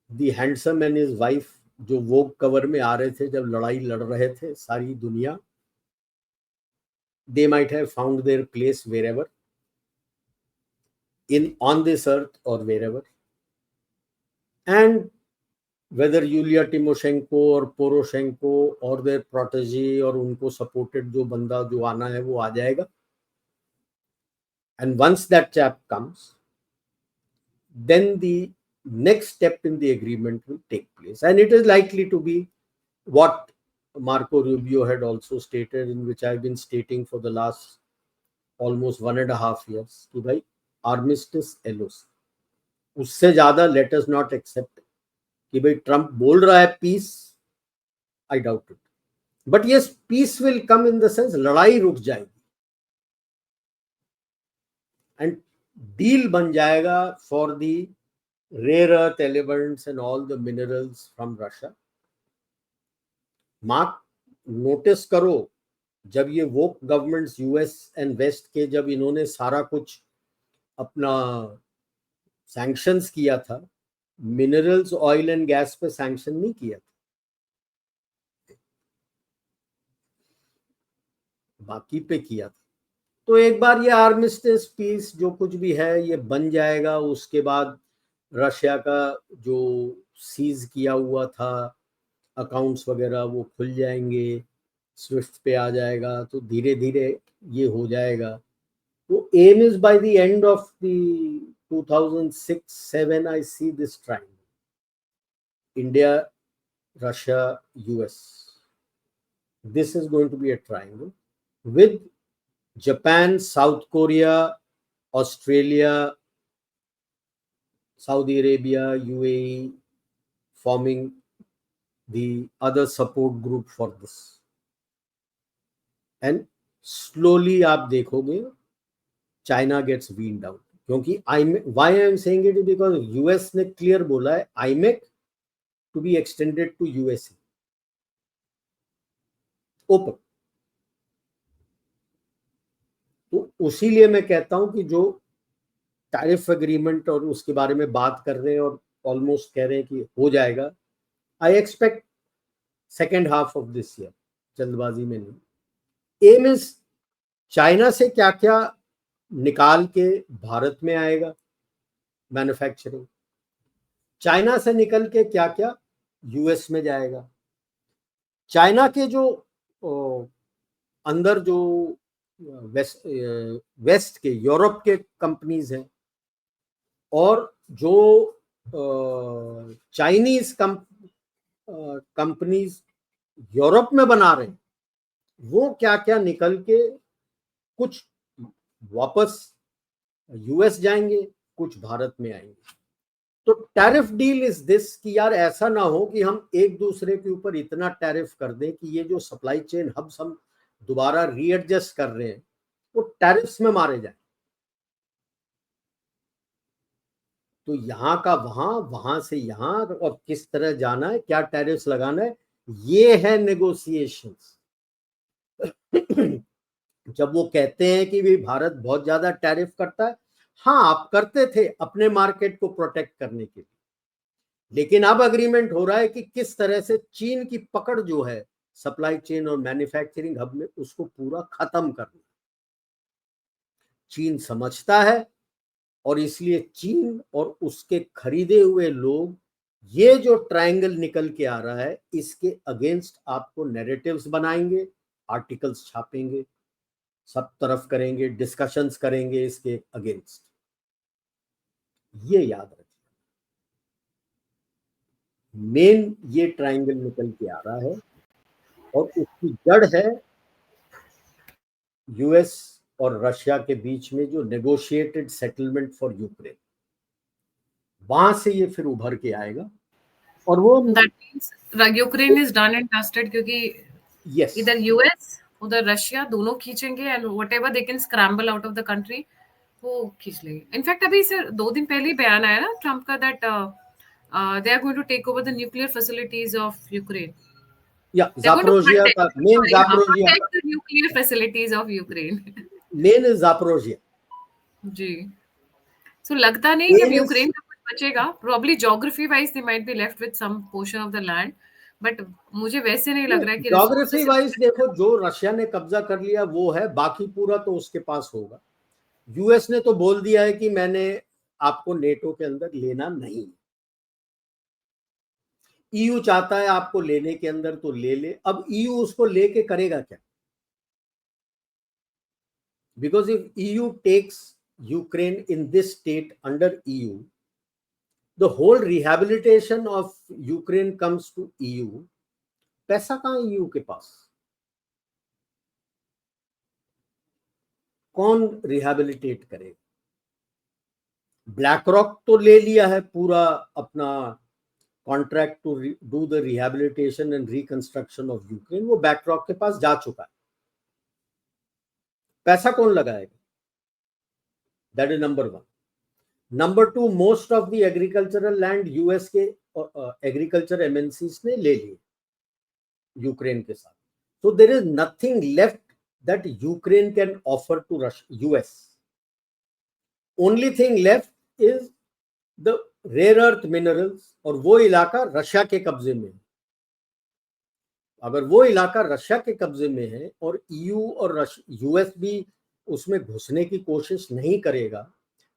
Speaker 2: the handsome and his wife, जो वो कवर में आ रहे थे जब लड़ाई लड़ रहे थे सारी दुनिया, they might have found their place wherever, in on this earth or wherever. And whether Yulia Tymoshenko और पोरोशेंको और their protege और उनको supported जो बंदा जो आना है वो आ जाएगा। And once that chap comes, then the next step in the agreement will take place, and it is likely to be what Marco Rubio had also stated, in which I've been stating for the last almost 1.5 years, कि भाई armistice LOC, उससे ज्यादा let us not accept कि भाई Trump बोल रहा है peace, I doubt it. But yes, peace will come in the sense लड़ाई रुक जाएगी एंड डील बन जाएगा for the rare earth elements and all the minerals from Russia. Mark, notice करो, जब ये वो गवर्नमेंट्स यूएस एंड वेस्ट के, जब इन्होंने सारा कुछ अपना सैंक्शंस किया था, मिनरल्स ऑयल एंड गैस पे सैंक्शन नहीं किया था, बाकी पे किया था। तो एक बार ये आर्मिस्टिस पीस जो कुछ भी है ये बन जाएगा, उसके बाद रशिया का जो सीज किया हुआ था अकाउंट्स वगैरह वो खुल जाएंगे, स्विफ्ट पे आ जाएगा, तो धीरे धीरे ये हो जाएगा। तो am is by the end of the 2006-7 I see this triangle, India, Russia, US. This is going to be a triangle with Japan, South Korea, Australia, Saudi Arabia, UAE forming the other support group for this. And slowly आप देखोगे China gets weaned out, क्योंकि why I am saying it because US ने clear बोला है IMEC to be extended to USA open. तो उसीलिए मैं कहता हूं कि जो टैरिफ एग्रीमेंट और उसके बारे में बात कर रहे हैं और ऑलमोस्ट कह रहे हैं कि हो जाएगा, I expect second half of this year, जल्दबाजी में नहीं। एम इज चाइना से क्या क्या निकाल के भारत में आएगा मैन्युफैक्चरिंग, चाइना से निकल के क्या क्या यूएस में जाएगा, चाइना के जो अंदर जो वेस्ट के यूरोप के कंपनीज हैं और जो चाइनीज कंपनीज यूरोप में बना रहे हैं, वो क्या क्या निकल के कुछ वापस यूएस जाएंगे, कुछ भारत में आएंगे। तो टैरिफ डील इज दिस कि यार ऐसा ना हो कि हम एक दूसरे के ऊपर इतना टैरिफ कर दें कि ये जो सप्लाई चेन हब्स हम दोबारा रीएडजस्ट कर रहे हैं वो टैरिफ्स में मारे जाए। तो यहां का वहां, वहां से यहां, और किस तरह जाना है, क्या टैरिफ्स लगाना है, ये है नेगोशिएशंस। जब वो कहते हैं कि भी भारत बहुत ज्यादा टैरिफ करता है, हाँ आप करते थे अपने मार्केट को प्रोटेक्ट करने के लिए, लेकिन अब अग्रीमेंट हो रहा है कि किस तरह से चीन की पकड़ जो है सप्लाई चेन और मैन्युफैक्चरिंग हब में उसको पूरा खत्म करना। चीन समझता है और इसलिए चीन और उसके खरीदे हुए लोग ये जो ट्रायंगल निकल के आ रहा है इसके अगेंस्ट आपको नैरेटिव्स बनाएंगे, आर्टिकल्स छापेंगे, सब तरफ करेंगे, डिस्कशंस करेंगे इसके अगेंस्ट। ये याद रखिए, मेन ये ट्रायंगल निकल के आ रहा है और उसकी जड़ है यूएस और रशिया के बीच में जो नेगोशिएटेड सेटलमेंट फॉर यूक्रेन, वहां से ये फिर उभर के आएगा। और वो
Speaker 1: that means Ukraine is done and dusted, क्योंकि
Speaker 2: यस
Speaker 1: इधर यूएस उधर रशिया दोनों खींचेंगे and whatever they can scramble out of the country वो खींच लेंगे। इनफैक्ट अभी से 2 दिन पहले ही बयान आया ना ट्रम्प का that they are going to take over the nuclear facilities of Ukraine.
Speaker 2: या
Speaker 1: They're going to
Speaker 2: Zaporizhzhia
Speaker 1: protect,
Speaker 2: का main,
Speaker 1: sorry,
Speaker 2: Zaporizhzhia
Speaker 1: protect the nuclear facilities of Ukraine.
Speaker 2: Main is Zaporizhzhia
Speaker 1: जी। So लगता नहीं कि अब
Speaker 2: main is,
Speaker 1: Ukraine का कुछ बचेगा। Probably geography wise they might be left with some portion of the land, but मुझे वैसे नहीं लग रहा है कि
Speaker 2: ज्योग्राफी
Speaker 1: resources
Speaker 2: वाइज देखो जो रशिया ने कब्जा कर लिया वो है, बाकी पूरा तो उसके पास होगा। यूएस ने तो बोल दिया है कि मैंने आपको नेटो के अंदर लेना नहीं, ईयू चाहता है आपको लेने के अंदर तो ले ले। अब ईयू उसको लेके करेगा क्या? Because if EU takes Ukraine in this state under EU, the whole rehabilitation of Ukraine comes to EU. पैसा कहां ईयू के पास? कौन रिहेबिलिटेट करेगा? ब्लैक रॉक तो ले लिया है पूरा अपना contract to do the rehabilitation and reconstruction of Ukraine, वो ब्लैक रॉक के पास जा चुका है। पैसा कौन लगाएगा? That is number one. Number two, most of the agricultural land US के एग्रीकल्चर एमएनसीज ने ले लिए यूक्रेन के साथ। So there is nothing left that Ukraine can offer to US. Only thing left is the rare earth minerals, और वो इलाका Russia के कब्जे में है। अगर वो इलाका रशिया के कब्जे में है और ईयू और यूएस भी उसमें घुसने की कोशिश नहीं करेगा,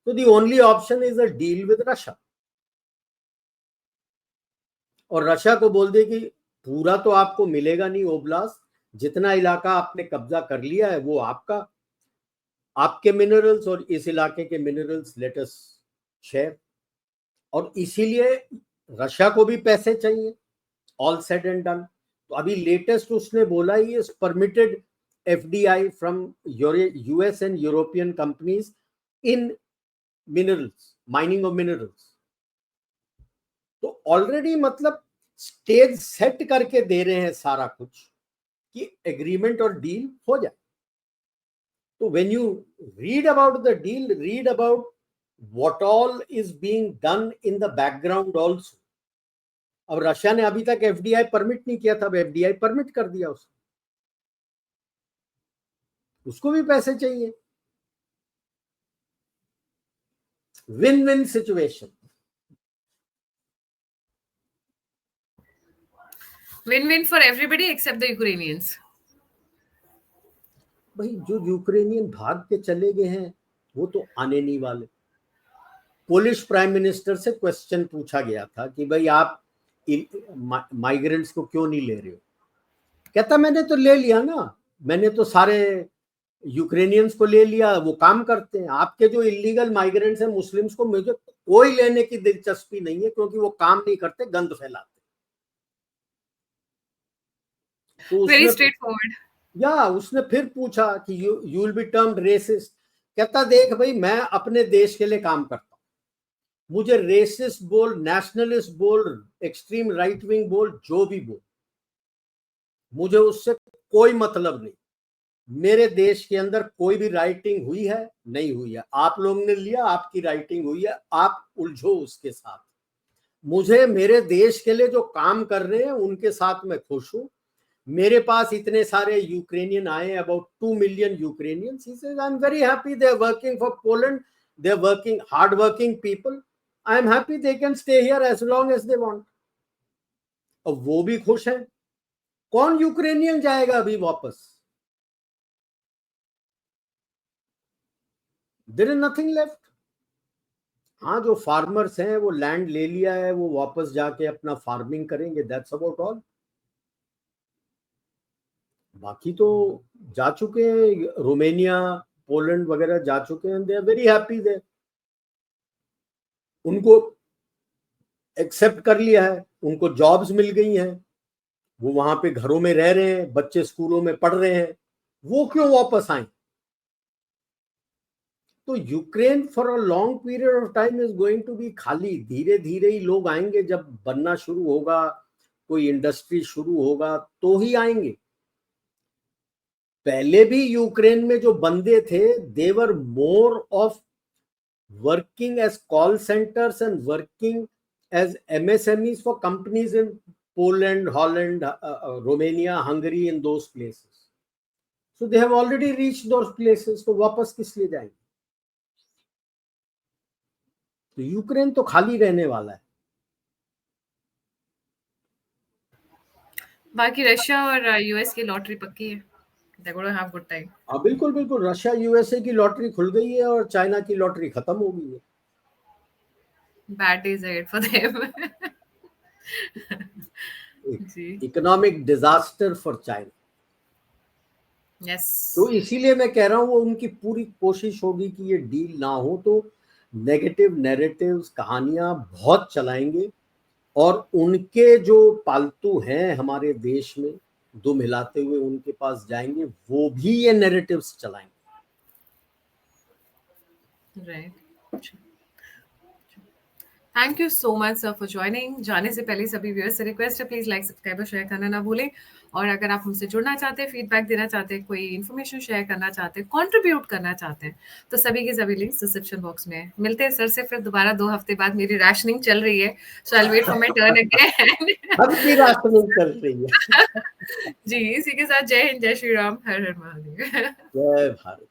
Speaker 2: तो the only option is a deal with Russia. और रशिया को बोल दे कि पूरा तो आपको मिलेगा नहीं ओब्लास्ट, जितना इलाका आपने कब्जा कर लिया है वो आपका, आपके मिनरल्स और इस इलाके के मिनरल्स लेट अस शेयर। और इसीलिए रशिया को भी पैसे चाहिए, ऑल सेड एंड डन। तो अभी लेटेस्ट उसने बोला he is permitted FDI from US and European companies in minerals, mining of minerals. तो ऑलरेडी मतलब स्टेज सेट करके दे रहे हैं सारा कुछ कि एग्रीमेंट और डील हो जाए। तो when you read about the deal, read about what all is being done in the background also. अब रशिया ने अभी तक एफडीआई परमिट नहीं किया था, अब एफडीआई परमिट कर दिया उसको भी पैसे चाहिए. Win win situation.
Speaker 1: Win-win for everybody except the Ukrainians.
Speaker 2: भाई जो यूक्रेनियन भाग के चले गए हैं वो तो आने नहीं वाले. पोलिश प्राइम मिनिस्टर से क्वेश्चन पूछा गया था कि भाई आप माइग्रेंट्स को क्यों नहीं ले रहे हो. कहता मैंने तो ले लिया ना, मैंने तो सारे यूक्रेनियंस को ले लिया, वो काम करते हैं. आपके जो इलीगल माइग्रेंट्स हैं मुस्लिम्स को मुझे कोई लेने की दिलचस्पी नहीं है, क्योंकि वो काम नहीं करते, गंद फैलाते. तो
Speaker 1: Very straightforward.
Speaker 2: या उसने फिर पूछा कि you will be termed racist. कहता देख भाई मैं अपने देश के लिए काम करता हूं, मुझे रेसिस्ट बोल, नेशनलिस्ट बोल, एक्सट्रीम राइट विंग बोल, जो भी बोल, मुझे उससे कोई मतलब नहीं. मेरे देश के अंदर कोई भी राइटिंग हुई है नहीं हुई है, आप लोगों ने लिया, आपकी राइटिंग हुई है, आप उलझो उसके साथ. मुझे मेरे देश के लिए जो काम कर रहे हैं उनके साथ मैं खुश हूं. मेरे पास इतने सारे यूक्रेनियन आए, about 2 million Ukrainians. He says I am very happy, they are working for Poland, they are working, hard working people. I am happy, they can stay here as long as they want. अब वो भी खुश हैं. कौन Ukrainian जाएगा अभी वापस? There is nothing left. हाँ, जो फार्मर्स हैं वो लैंड ले लिया है, वो वापस जाके अपना फार्मिंग करेंगे, दैट्स अबाउट ऑल. बाकी तो जा चुके हैं, रोमानिया, पोलैंड वगैरह जा चुके हैं, दे आर वेरी हैप्पी. दे उनको एक्सेप्ट कर लिया है, उनको जॉब्स मिल गई हैं, वो वहां पे घरों में रह रहे हैं, बच्चे स्कूलों में पढ़ रहे हैं. वो क्यों वापस आए? तो Ukraine for a long period of time is going to be खाली. धीरे धीरे ही लोग आएंगे, जब बनना शुरू होगा, कोई इंडस्ट्री शुरू होगा तो ही आएंगे. पहले भी यूक्रेन में जो बंदे थे, they were more of working as call centres and working as MSMEs for companies in Poland, Holland, Romania, Hungary, in those places. So they have already reached those places. तो वापस किस लिए जाएंगे? तो यूक्रेन तो खाली रहने वाला है.
Speaker 1: बाकी रशिया और यूएस की लॉटरी पक्की है. They're going to have good time.
Speaker 2: हाँ बिल्कुल बिल्कुल. रशिया यूएसए की लॉटरी खुल गई है और चाइना की लॉटरी खत्म हो गई है.
Speaker 1: Bad days ahead for them. जी.
Speaker 2: Economic disaster for China.
Speaker 1: Yes.
Speaker 2: तो इसीलिए मैं कह रहा हूँ, वो उनकी पूरी कोशिश होगी कि ये डील ना हो. तो नेगेटिव नैरेटिव्स, कहानियां बहुत चलाएंगे, और उनके जो पालतू हैं हमारे देश में दुम हिलाते हुए उनके पास जाएंगे, वो भी ये नैरेटिव्स चलाएंगे.
Speaker 1: Right. Thank you so much sir for joining. जाने से पहले सभी व्यूअर्स से रिक्वेस्ट है, प्लीज लाइक, सब्सक्राइब और शेयर करना ना भूलें. और अगर आप हमसे जुड़ना चाहते हैं, फीडबैक देना चाहते हैं, कोई इन्फॉर्मेशन शेयर करना चाहते हैं, कंट्रीब्यूट करना चाहते हैं, तो सभी के सभी लिंक्स डिस्क्रिप्शन बॉक्स में है. मिलते हैं सर से फिर दोबारा 2 हफ्ते बाद. मेरी राशनिंग चल रही है, so I will wait for my turn again.
Speaker 2: अब की राशनिंग चल रही है.
Speaker 1: जी, इसी के साथ जय हिंद, जय श्री राम, हर हर महादेव.
Speaker 2: जय भारत.